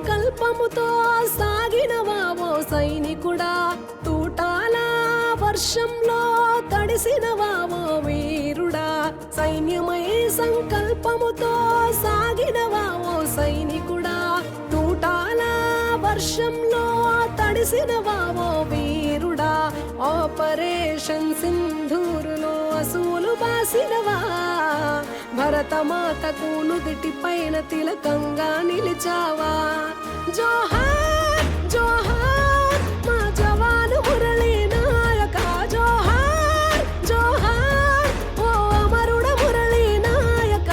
సంకల్పముతో సాగినవావో సైనికుడా, తూటాల వర్షంలో తడిసినవావో వీరుడా. సైన్యమై సంకల్పముతో సాగినవావో సైనికుడా, తూటాల వర్షంలో తడిసినవావో వీరుడా. ఆపరేషన్ సింధూరులో అసూలు బాసినవా, భరతమాతకు నుదిటి పైన తిలకంగా నిలిచావా. జోహార్ జోహార్ మా జవాను మురళీ నాయక, జోహార్ జోహార్ ఓ అమరుడ మురళీ నాయక.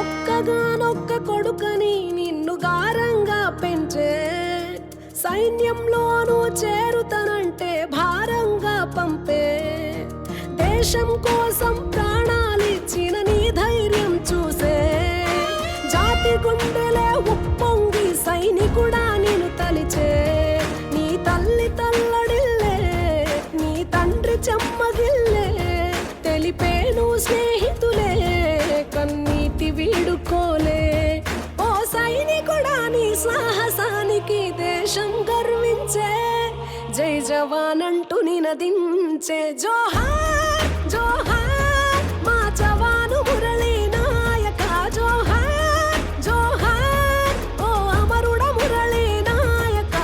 ఒక్కగానొక్క కొడుకని నిన్ను గారంగా పెంచే, సైన్యంలోనూ చేరుతనంటే భారంగా పంపే. దేశం కోసం ప్రాణాలిచ్చిన నీ ధైర్యం చూసే, జాతి గుండెలే ఉప్పొంగి సైనికుడా నిన్ను తలిచే. నీ తల్లి తల్లడిల్లే, నీ తండ్రి చెమ్మగిల్లే, తెలిపేను స్నేహితులే కన్నీటి వీడుకోలే. ఓ సైనికుడా నీ సాహసానికి దేశం గర్వించే, జై జవాన్ అంటూ నినదించే. జోహార్ జోహార్ మా జవాను మురళీ నాయక, జోహార్ జోహార్ ఓ అమరుడ మురళీ నాయక.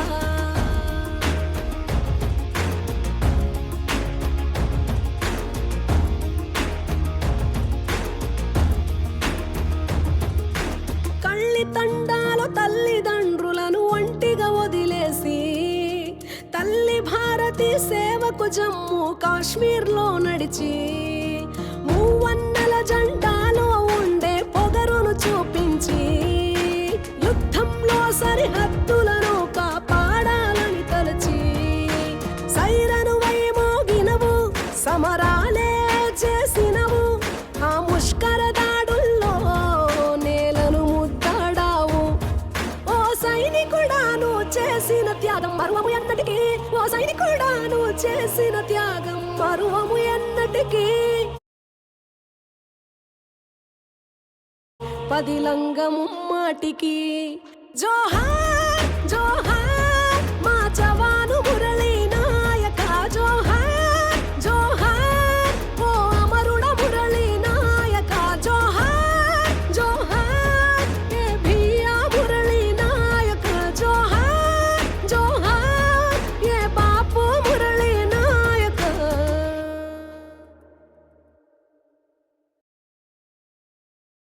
కళ్ళి తండాలో తల్లిదండ్రులను ఒంటిగా వదిలేసి, తల్లి భారతి సేవకు జమ్మూ కాశ్మీర్లో నడిచి, మూవన్నెల జెండాలో ఉండే పొగరును చూపించి, యుద్ధంలో సరిహద్దులను కాపాడాలని తలచి, సైరను వై మోగినవు, సమరాలే చేసినవు, ఆ ముష్కర దాడుల్లో నేలను ముద్దాడావు. ఓ సైనికుడాను చేసిన త్యాగం మరువము ఎన్నటికీ, ఓ సైనికుడాను చేసిన త్యాగం మరువము ఎన్నటికీ. పదిలంగ ముమ్మాటికి జోహార్ జోహార్.